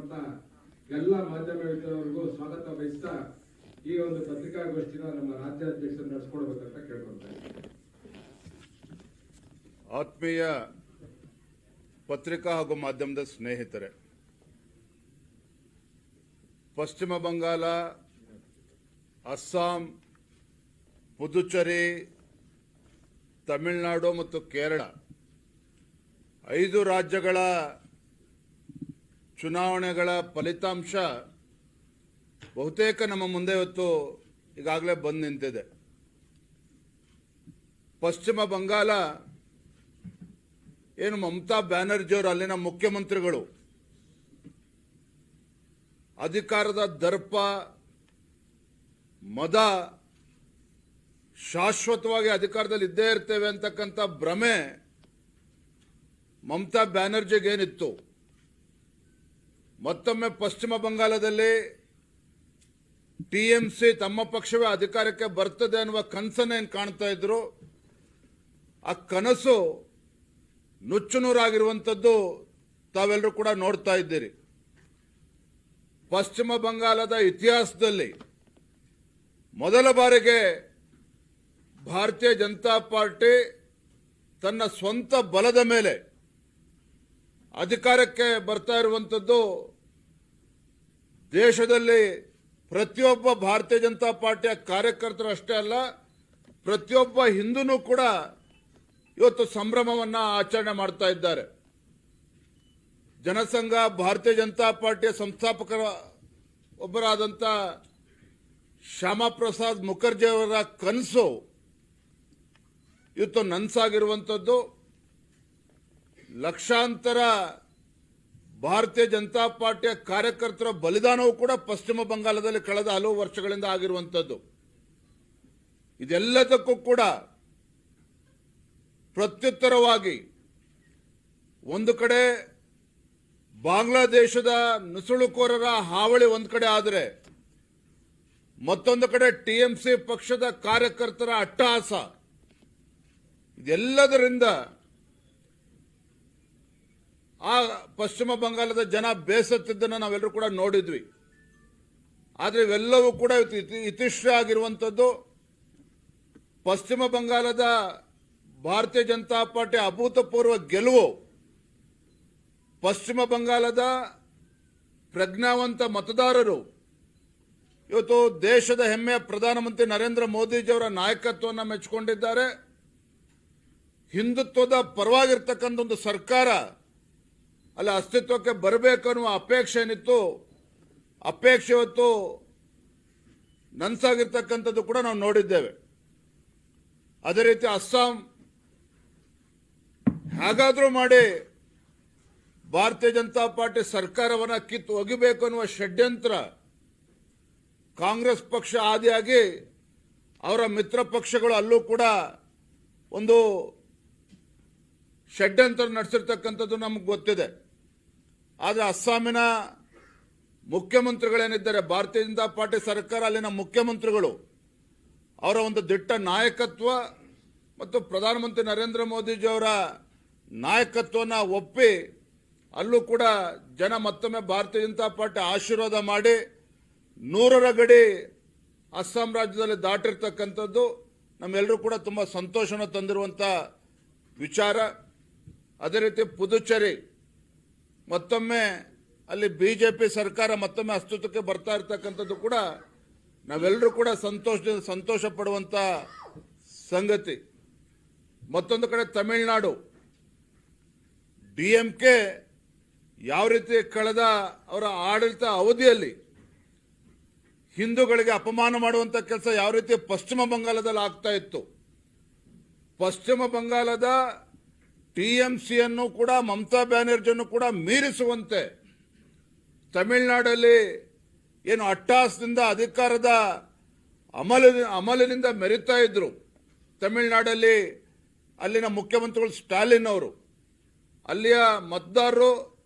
ಬಂದಿರುವಂತ ಎಲ್ಲ ಮಾಧ್ಯಮ ಮಿತ್ರರಿಗೂ ಸ್ವಾಗತ ಬಯಸ್ತಾ ಈ ಒಂದು ಪತ್ರಿಕಾಗೋಷ್ಠಿನ ನಮ್ಮ ರಾಜ್ಯಾಧ್ಯಕ್ಷರು ನಡೆಸಿಕೊಡ್ಬೇಕಂತ ಕೇಳ್ಕೊಳ್ತಾ ಇದ್ದೀನಿ. ಆತ್ಮೀಯ ಪತ್ರಿಕಾ ಹಾಗೂ ಮಾಧ್ಯಮದ ಸ್ನೇಹಿತರೆ, ಪಶ್ಚಿಮ ಬಂಗಾಳ, ಅಸ್ಸಾಂ, ಪುದುಚೇರಿ, ತಮಿಳುನಾಡು ಮತ್ತು ಕೇರಳ 5 ರಾಜ್ಯಗಳ ಚುನಾವಣೆಗಳ ಫಲಿತಾಂಶ ಬಹುತೇಕ ನಮ್ಮ ಮುಂದೆ ಇವತ್ತು ಈಗಾಗಲೇ ಬಂದು ನಿಂತಿದೆ. ಪಶ್ಚಿಮ ಬಂಗಾಳ ಏನು ಮಮತಾ ಬ್ಯಾನರ್ಜಿಯವರು ಅಲ್ಲಿನ ಮುಖ್ಯಮಂತ್ರಿಗಳು ಅಧಿಕಾರದ ದರ್ಪ ಮದ ಶಾಶ್ವತವಾಗಿ ಅಧಿಕಾರದಲ್ಲಿ ಇದ್ದೇ ಇರ್ತೇವೆ ಅಂತಕ್ಕಂಥ ಭ್ರಮೆ ಮಮತಾ ಬ್ಯಾನರ್ಜಿಗೇನಿತ್ತು. ಮತ್ತೊಮ್ಮೆ ಪಶ್ಚಿಮ ಬಂಗಾಳದಲ್ಲಿ ಟಿಎಂಸಿ ತಮ್ಮ ಪಕ್ಷವೇ ಅಧಿಕಾರಕ್ಕೆ ಬರ್ತದೆ ಅನ್ನುವ ಕನಸನ್ನೇನು ಕಾಣ್ತಾ ಇದ್ರು, ಆ ಕನಸು ನುಚ್ಚುನೂರಾಗಿರುವಂಥದ್ದು ತಾವೆಲ್ಲರೂ ಕೂಡ ನೋಡ್ತಾ ಇದ್ದೀರಿ. ಪಶ್ಚಿಮ ಬಂಗಾಳದ ಇತಿಹಾಸದಲ್ಲಿ ಮೊದಲ ಬಾರಿಗೆ ಭಾರತೀಯ ಜನತಾ ಪಾರ್ಟಿ ತನ್ನ ಸ್ವಂತ ಬಲದ ಮೇಲೆ ಅಧಿಕಾರಕ್ಕೆ ಬರ್ತಾ ಇರುವಂಥದ್ದು ದೇಶದಲ್ಲಿ ಪ್ರತಿಯೊಬ್ಬ ಭಾರತೀಯ ಜನತಾ ಪಾರ್ಟಿಯ ಕಾರ್ಯಕರ್ತರು ಅಷ್ಟೇ ಅಲ್ಲ, ಪ್ರತಿಯೊಬ್ಬ ಹಿಂದೂನೂ ಕೂಡ ಇವತ್ತು ಸಂಭ್ರಮವನ್ನ ಆಚರಣೆ ಮಾಡ್ತಾ ಇದ್ದಾರೆ. ಜನಸಂಘ ಭಾರತೀಯ ಜನತಾ ಪಾರ್ಟಿಯ ಸಂಸ್ಥಾಪಕರ ಒಬ್ಬರಾದಂಥ ಶ್ಯಾಮಾ ಪ್ರಸಾದ್ ಮುಖರ್ಜಿ ಅವರ ಕನಸು ಇವತ್ತು ನನಸಾಗಿರುವಂಥದ್ದು. ಲಕ್ಷಾಂತರ ಭಾರತೀಯ ಜನತಾ ಪಾರ್ಟಿಯ ಕಾರ್ಯಕರ್ತರ ಬಲಿದಾನವೂ ಕೂಡ ಪಶ್ಚಿಮ ಬಂಗಾಳದಲ್ಲಿ ಕಳೆದ ಹಲವು ವರ್ಷಗಳಿಂದ ಆಗಿರುವಂಥದ್ದು. ಇದೆಲ್ಲದಕ್ಕೂ ಕೂಡ ಪ್ರತ್ಯುತ್ತರವಾಗಿ ಒಂದು ಕಡೆ ಬಾಂಗ್ಲಾದೇಶದ ನುಸುಳುಕೋರರ ಹಾವಳಿ ಒಂದು ಕಡೆ ಆದರೆ, ಮತ್ತೊಂದು ಕಡೆ ಟಿಎಂಸಿ ಪಕ್ಷದ ಕಾರ್ಯಕರ್ತರ ಅಟ್ಟಹಾಸ, ಇದೆಲ್ಲದರಿಂದ ಆ ಪಶ್ಚಿಮ ಬಂಗಾಳದ ಜನ ಬೇಸತ್ತಿದ್ದನ್ನು ನಾವೆಲ್ಲರೂ ಕೂಡ ನೋಡಿದ್ವಿ. ಆದರೆ ಇವೆಲ್ಲವೂ ಕೂಡ ಇತಿಶ್ರೀ ಆಗಿರುವಂಥದ್ದು. ಪಶ್ಚಿಮ ಬಂಗಾಳದ ಭಾರತೀಯ ಜನತಾ ಪಾರ್ಟಿ ಅಭೂತಪೂರ್ವ ಗೆಲುವು ಪಶ್ಚಿಮ ಬಂಗಾಳದ ಪ್ರಜ್ಞಾವಂತ ಮತದಾರರು ಇವತ್ತು ದೇಶದ ಹೆಮ್ಮೆಯ ಪ್ರಧಾನಮಂತ್ರಿ ನರೇಂದ್ರ ಮೋದಿಜಿಯವರ ನಾಯಕತ್ವವನ್ನು ಮೆಚ್ಚಿಕೊಂಡಿದ್ದಾರೆ. ಹಿಂದುತ್ವದ ಪರವಾಗಿರ್ತಕ್ಕಂಥ ಒಂದು ಸರ್ಕಾರ ಅಲ್ಲಿ ಅಸ್ತಿತ್ವಕ್ಕೆ ಬರಬೇಕು ಅನ್ನುವ ಅಪೇಕ್ಷೆ ಏನಿತ್ತು, ಅಪೇಕ್ಷೆ ಇವತ್ತು ನನಸಾಗಿರ್ತಕ್ಕಂಥದ್ದು ಕೂಡ ನಾವು ನೋಡಿದ್ದೇವೆ. ಅದೇ ರೀತಿ ಅಸ್ಸಾಂ ಹೇಗಾದರೂ ಮಾಡಿ ಭಾರತೀಯ ಜನತಾ ಪಾರ್ಟಿ ಸರ್ಕಾರವನ್ನು ಕಿತ್ತು ಒಗಿಬೇಕು ಅನ್ನುವ ಷಡ್ಯಂತ್ರ ಕಾಂಗ್ರೆಸ್ ಪಕ್ಷ ಆದಿಯಾಗಿ ಅವರ ಮಿತ್ರ ಪಕ್ಷಗಳು ಅಲ್ಲೂ ಕೂಡ ಒಂದು ಷಡ್ಯಂತ್ರ ನಡೆಸಿರ್ತಕ್ಕಂಥದ್ದು ನಮಗೆ ಗೊತ್ತಿದೆ. ಆದರೆ ಅಸ್ಸಾಮಿನ ಮುಖ್ಯಮಂತ್ರಿಗಳೇನಿದ್ದಾರೆ, ಭಾರತೀಯ ಜನತಾ ಪಾರ್ಟಿ ಸರ್ಕಾರ, ಅಲ್ಲಿನ ಮುಖ್ಯಮಂತ್ರಿಗಳು ಅವರ ಒಂದು ದಿಟ್ಟ ನಾಯಕತ್ವ ಮತ್ತು ಪ್ರಧಾನಮಂತ್ರಿ ನರೇಂದ್ರ ಮೋದಿಜಿಯವರ ನಾಯಕತ್ವವನ್ನು ಒಪ್ಪಿ ಅಲ್ಲೂ ಕೂಡ ಜನ ಮತ್ತೊಮ್ಮೆ ಭಾರತೀಯ ಜನತಾ ಪಾರ್ಟಿ ಆಶೀರ್ವಾದ ಮಾಡಿ 100ರ ಗಡಿ ಅಸ್ಸಾಂ ರಾಜ್ಯದಲ್ಲಿ ದಾಟಿರ್ತಕ್ಕಂಥದ್ದು ನಮ್ಮೆಲ್ಲರೂ ಕೂಡ ತುಂಬ ಸಂತೋಷವನ್ನು ತಂದಿರುವಂಥ ವಿಚಾರ. ಅದೇ ರೀತಿ ಪುದುಚೇರಿ ಮತ್ತೊಮ್ಮೆ ಅಲ್ಲಿ ಬಿಜೆಪಿ ಸರ್ಕಾರ ಮತ್ತೊಮ್ಮೆ ಅಸ್ತಿತ್ವಕ್ಕೆ ಬರ್ತಾ ಇರ್ತಕ್ಕಂಥದ್ದು ಕೂಡ ನಾವೆಲ್ಲರೂ ಕೂಡ ಸಂತೋಷ ಪಡುವಂಥ ಸಂಗತಿ. ಮತ್ತೊಂದು ಕಡೆ ತಮಿಳುನಾಡು ಡಿಎಂಕೆ ಯಾವ ರೀತಿ ಕಳೆದ ಅವರ ಆಡಳಿತ ಅವಧಿಯಲ್ಲಿ ಹಿಂದೂಗಳಿಗೆ ಅಪಮಾನ ಮಾಡುವಂಥ ಕೆಲಸ ಯಾವ ರೀತಿ ಪಶ್ಚಿಮ ಬಂಗಾಳದಲ್ಲಿ ಆಗ್ತಾ ಇತ್ತು, ಪಶ್ಚಿಮ ಬಂಗಾಳದ ಟಿಎಂಸಿಯನ್ನು ಕೂಡ ಮಮತಾ ಬ್ಯಾನರ್ಜಿಯನ್ನು ಕೂಡ ಮೀರಿಸುವಂತೆ ತಮಿಳುನಾಡಲ್ಲಿ ಏನು ಅಟ್ಟಹಾಸದಿಂದ ಅಧಿಕಾರದ ಅಮಲಿನಿಂದ ಮೆರಿತಾ ಇದ್ರು. ತಮಿಳುನಾಡಲ್ಲಿ ಅಲ್ಲಿನ ಮುಖ್ಯಮಂತ್ರಿಗಳು ಸ್ಟಾಲಿನ್ ಅವರು ಅಲ್ಲಿಯ ಮತದಾರರು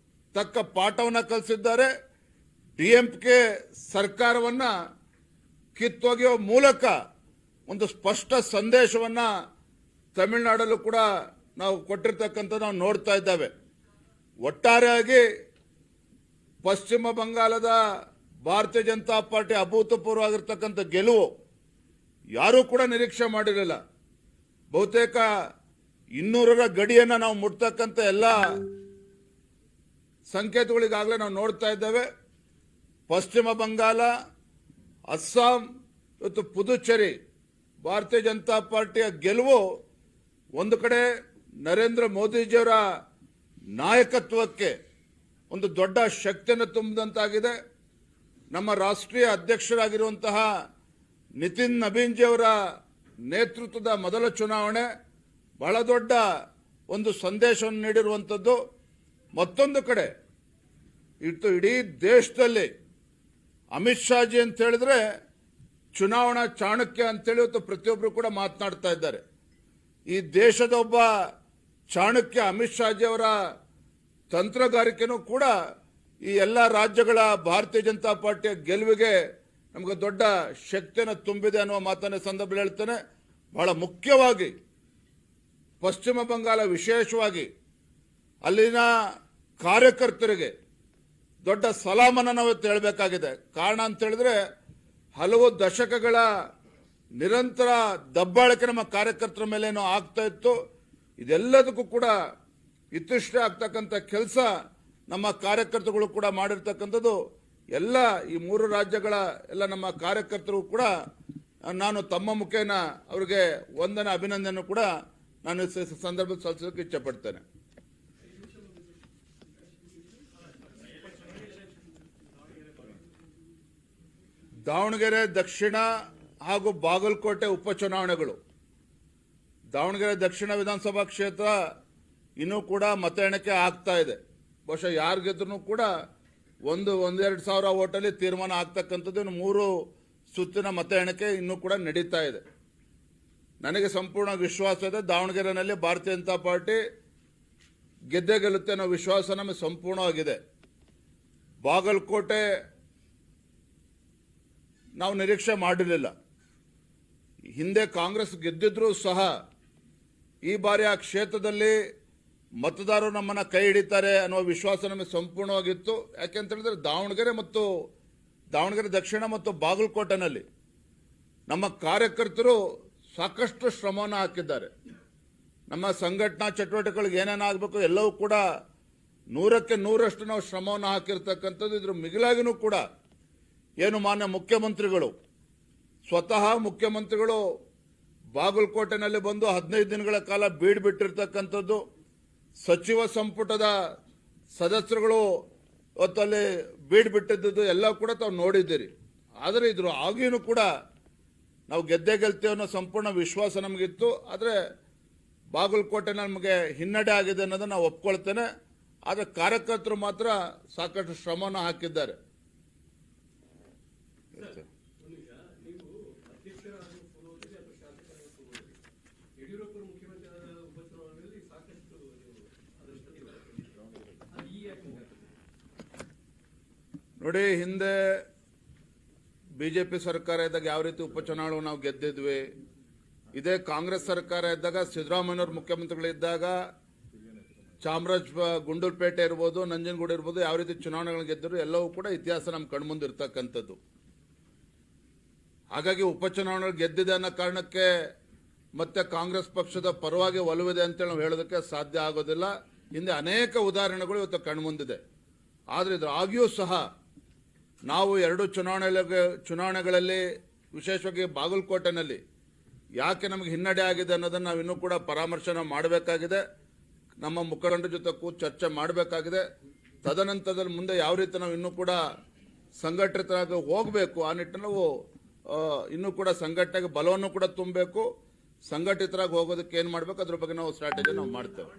ತಕ್ಕ ಪಾಠವನ್ನು ಕಲಿಸಿದ್ದಾರೆ. ಡಿಎಂಕೆ ಸರ್ಕಾರವನ್ನು ಕಿತ್ತೊಗೆಯುವ ಮೂಲಕ ಒಂದು ಸ್ಪಷ್ಟ ಸಂದೇಶವನ್ನು ತಮಿಳುನಾಡಲ್ಲೂ ಕೂಡ ನಾವು ಕೊಟ್ಟಿರ್ತಕ್ಕಂಥ ನಾವು ನೋಡ್ತಾ ಇದ್ದೇವೆ. ಒಟ್ಟಾರೆಯಾಗಿ ಪಶ್ಚಿಮ ಬಂಗಾಳದ ಭಾರತೀಯ ಜನತಾ ಪಾರ್ಟಿ ಅಭೂತಪೂರ್ವವಾಗಿರ್ತಕ್ಕಂಥ ಗೆಲುವು ಯಾರೂ ಕೂಡ ನಿರೀಕ್ಷೆ ಮಾಡಿರಲಿಲ್ಲ. ಬಹುತೇಕ 200ರ ಗಡಿಯನ್ನು ನಾವು ಮುಟ್ತಕ್ಕಂಥ ಎಲ್ಲ ಸಂಕೇತಗಳಿಗಾಗಲೇ ನಾವು ನೋಡ್ತಾ ಇದ್ದೇವೆ. ಪಶ್ಚಿಮ ಬಂಗಾಳ, ಅಸ್ಸಾಂ, ಇವತ್ತು ಪುದುಚೇರಿ ಭಾರತೀಯ ಜನತಾ ಪಾರ್ಟಿಯ ಗೆಲುವು ಒಂದು ಕಡೆ ನರೇಂದ್ರ ಮೋದಿಜಿಯವರ ನಾಯಕತ್ವಕ್ಕೆ ಒಂದು ದೊಡ್ಡ ಶಕ್ತಿಯನ್ನು ತುಂಬಿದಂತಾಗಿದೆ. ನಮ್ಮ ರಾಷ್ಟ್ರೀಯ ಅಧ್ಯಕ್ಷರಾಗಿರುವಂತಹ ನಿತಿನ್ ನಬೀನ್ಜಿಯವರ ನೇತೃತ್ವದ ಮೊದಲ ಚುನಾವಣೆ ಬಹಳ ದೊಡ್ಡ ಒಂದು ಸಂದೇಶವನ್ನು ನೀಡಿರುವಂಥದ್ದು. ಮತ್ತೊಂದು ಕಡೆ ಇಡೀ ದೇಶದಲ್ಲಿ ಅಮಿತ್ ಶಾಜಿ ಅಂತ ಹೇಳಿದ್ರೆ ಚುನಾವಣಾ ಚಾಣಕ್ಯ ಅಂತೇಳಿ ಇವತ್ತು ಪ್ರತಿಯೊಬ್ಬರು ಕೂಡ ಮಾತನಾಡ್ತಾ ಇದ್ದಾರೆ. ಈ ದೇಶದ ಒಬ್ಬ ಚಾಣಕ್ಯ ಅಮಿತ್ ಶಾಜಿ ಅವರ ತಂತ್ರಗಾರಿಕೆನೂ ಕೂಡ ಈ ಎಲ್ಲ ರಾಜ್ಯಗಳ ಭಾರತೀಯ ಜನತಾ ಪಾರ್ಟಿಯ ಗೆಲುವಿಗೆ ನಮಗೆ ದೊಡ್ಡ ಶಕ್ತಿಯನ್ನು ತುಂಬಿದೆ ಅನ್ನುವ ಮಾತನ್ನ ಸಂದರ್ಭದಲ್ಲಿ ಹೇಳ್ತೇನೆ. ಬಹಳ ಮುಖ್ಯವಾಗಿ ಪಶ್ಚಿಮ ಬಂಗಾಳ ವಿಶೇಷವಾಗಿ ಅಲ್ಲಿನ ಕಾರ್ಯಕರ್ತರಿಗೆ ದೊಡ್ಡ ಸಲಾಮನ್ನು ನಾವು ಹೇಳಬೇಕಾಗಿದೆ. ಕಾರಣ ಅಂತ ಹೇಳಿದ್ರೆ ಹಲವು ದಶಕಗಳ ನಿರಂತರ ದಬ್ಬಾಳಿಕೆ ನಮ್ಮ ಕಾರ್ಯಕರ್ತರ ಮೇಲೇನೋ ಆಗ್ತಾ ಇತ್ತು. ಇದೆಲ್ಲದಕ್ಕೂ ಕೂಡ ಇತಿಷ್ಠ ಆಗ್ತಕ್ಕಂಥ ಕೆಲಸ ನಮ್ಮ ಕಾರ್ಯಕರ್ತರುಗಳು ಕೂಡ ಮಾಡಿರ್ತಕ್ಕಂಥದ್ದು. ಎಲ್ಲ ಈ 3 ರಾಜ್ಯಗಳ ಎಲ್ಲ ನಮ್ಮ ಕಾರ್ಯಕರ್ತರು ಕೂಡ ನಾನು ತಮ್ಮ ಮುಖೇನ ಅವರಿಗೆ ವಂದನೆ ಅಭಿನಂದನೆ ಕೂಡ ನಾನು ಸಂದರ್ಭದಲ್ಲಿ ಸಲ್ಲಿಸೋಕೆ ಇಚ್ಛೆ ಪಡ್ತೇನೆ. ದಾವಣಗೆರೆ ದಕ್ಷಿಣ ಹಾಗೂ ಬಾಗಲಕೋಟೆ ಉಪಚುನಾವಣೆಗಳು. ದಾವಣಗೆರೆ ದಕ್ಷಿಣ ವಿಧಾನಸಭಾ ಕ್ಷೇತ್ರ ಇನ್ನೂ ಕೂಡ ಮತ ಎಣಿಕೆ ಆಗ್ತಾ ಇದೆ. ಬಹುಶಃ ಯಾರು ಗೆದ್ರೂ ಕೂಡ 1-2 ಸಾವಿರ ಓಟಲ್ಲಿ ತೀರ್ಮಾನ ಆಗ್ತಕ್ಕಂಥದ್ದು. ಇನ್ನು 3 ಸುತ್ತಿನ ಮತ ಎಣಿಕೆ ಇನ್ನೂ ಕೂಡ ನಡೀತಾ ಇದೆ. ನನಗೆ ಸಂಪೂರ್ಣ ವಿಶ್ವಾಸ ಇದೆ ದಾವಣಗೆರೆಯಲ್ಲಿ ಭಾರತೀಯ ಜನತಾ ಪಾರ್ಟಿ ಗೆದ್ದೇ ಗೆಲ್ಲುತ್ತೆ ಅನ್ನೋ ವಿಶ್ವಾಸ ನಮಗೆ ಸಂಪೂರ್ಣವಾಗಿದೆ. ಬಾಗಲಕೋಟೆ ನಾವು ನಿರೀಕ್ಷೆ ಮಾಡಿರಲಿಲ್ಲ. ಹಿಂದೆ ಕಾಂಗ್ರೆಸ್ ಗೆದ್ದಿದ್ರೂ ಸಹ ಈ ಬಾರಿ ಆ ಕ್ಷೇತ್ರದಲ್ಲಿ ಮತದಾರರು ನಮ್ಮನ್ನ ಕೈ ಹಿಡಿತಾರೆ ಅನ್ನುವ ವಿಶ್ವಾಸ ನಮಗೆ ಸಂಪೂರ್ಣವಾಗಿತ್ತು. ಯಾಕೆಂತ ಹೇಳಿದ್ರೆ ದಾವಣಗೆರೆ ದಕ್ಷಿಣ ಮತ್ತು ಬಾಗಲಕೋಟೆನಲ್ಲಿ ನಮ್ಮ ಕಾರ್ಯಕರ್ತರು ಸಾಕಷ್ಟು ಶ್ರಮವನ್ನು ಹಾಕಿದ್ದಾರೆ. ನಮ್ಮ ಸಂಘಟನಾ ಚಟುವಟಿಕೆಗಳಿಗೆ ಏನೇನಾಗಬೇಕು ಎಲ್ಲವೂ ಕೂಡ 100ಕ್ಕೆ 100ರಷ್ಟು ನಾವು ಶ್ರಮವನ್ನು ಹಾಕಿರ್ತಕ್ಕಂಥದ್ದು. ಇದ್ರ ಮಿಗಿಲಾಗಿನೂ ಕೂಡ ಏನು ಮಾನ್ಯ ಮುಖ್ಯಮಂತ್ರಿಗಳು ಸ್ವತಃ ಮುಖ್ಯಮಂತ್ರಿಗಳು ಬಾಗಲಕೋಟೆನಲ್ಲಿ ಬಂದು 15 ದಿನಗಳ ಕಾಲ ಬೀಡು ಬಿಟ್ಟಿರ್ತಕ್ಕಂಥದ್ದು. ಸಚಿವ ಸಂಪುಟದ ಸದಸ್ಯರುಗಳು ಹೊತ್ತಲ್ಲಿ ಬೀಡು ಬಿಟ್ಟಿದ್ದು ಎಲ್ಲ ಕೂಡ ತಾವು ನೋಡಿದ್ದೀರಿ. ಆದರೆ ಇದ್ರ ಆಗಿನೂ ಕೂಡ ನಾವು ಗೆದ್ದೇ ಗೆಲ್ತೇವೆ ಅನ್ನೋ ಸಂಪೂರ್ಣ ವಿಶ್ವಾಸ ನಮಗಿತ್ತು. ಆದರೆ ಬಾಗಲಕೋಟೆ ನಮಗೆ ಹಿನ್ನಡೆ ಆಗಿದೆ ಅನ್ನೋದನ್ನು ನಾವು ಒಪ್ಕೊಳ್ತೇನೆ. ಆದರೆ ಕಾರ್ಯಕರ್ತರು ಮಾತ್ರ ಸಾಕಷ್ಟು ಶ್ರಮವನ್ನು ಹಾಕಿದ್ದಾರೆ. ನೋಡಿ, ಹಿಂದೆ ಬಿಜೆಪಿ ಸರ್ಕಾರ ಇದ್ದಾಗ ಯಾವ ರೀತಿ ಉಪಚುನಾವಣೆ ನಾವು ಗೆದ್ದಿದ್ವಿ. ಇದೇ ಕಾಂಗ್ರೆಸ್ ಸರ್ಕಾರ ಇದ್ದಾಗ ಸಿದ್ದರಾಮಯ್ಯನವರು ಮುಖ್ಯಮಂತ್ರಿಗಳಿದ್ದಾಗ ಗುಂಡೂರುಪೇಟೆ ಇರ್ಬೋದು, ನಂಜನಗೂಡು ಇರ್ಬೋದು, ಯಾವ ರೀತಿ ಚುನಾವಣೆಗಳನ್ನು ಗೆದ್ದರು ಎಲ್ಲವೂ ಕೂಡ ಇತಿಹಾಸ ನಮ್ಮ ಕಣ್ಮುಂದೆ ಇರ್ತಕ್ಕಂಥದ್ದು. ಹಾಗಾಗಿ ಉಪಚುನಾವಣೆ ಗೆದ್ದಿದೆ ಅನ್ನೋ ಕಾರಣಕ್ಕೆ ಮತ್ತೆ ಕಾಂಗ್ರೆಸ್ ಪಕ್ಷದ ಪರವಾಗಿ ಒಲವಿದೆ ಅಂತೇಳಿ ನಾವು ಹೇಳೋದಕ್ಕೆ ಸಾಧ್ಯ ಆಗೋದಿಲ್ಲ. ಹಿಂದೆ ಅನೇಕ ಉದಾಹರಣೆಗಳು ಇವತ್ತು ಕಣ್ಮುಂದಿದೆ. ಆದರೆ ಇದ್ರ ಆಗಿಯೂ ಸಹ ನಾವು 2 ಚುನಾವಣೆಗಳಲ್ಲಿ ವಿಶೇಷವಾಗಿ ಬಾಗಲಕೋಟೆನಲ್ಲಿ ಯಾಕೆ ನಮಗೆ ಹಿನ್ನಡೆ ಆಗಿದೆ ಅನ್ನೋದನ್ನು ನಾವು ಇನ್ನೂ ಕೂಡ ಪರಾಮರ್ಶೆ ಮಾಡಬೇಕಾಗಿದೆ. ನಮ್ಮ ಮುಖಂಡರ ಜೊತೆ ಕೂತು ಚರ್ಚೆ ಮಾಡಬೇಕಾಗಿದೆ. ತದನಂತರದಲ್ಲಿ ಮುಂದೆ ಯಾವ ರೀತಿ ನಾವು ಇನ್ನೂ ಕೂಡ ಸಂಘಟಿತರಾಗಿ ಹೋಗಬೇಕು, ಆ ನಿಟ್ಟಿನಲ್ಲಿ ನಾವು ಇನ್ನೂ ಕೂಡ ಸಂಘಟನೆಗೆ ಬಲವನ್ನು ಕೂಡ ತುಂಬಬೇಕು. ಸಂಘಟಿತರಾಗಿ ಹೋಗೋದಕ್ಕೆ ಏನು ಮಾಡಬೇಕು ಅದ್ರ ಬಗ್ಗೆ ನಾವು ಸ್ಟ್ರಾಟಜಿ ನಾವು ಮಾಡ್ತೇವೆ.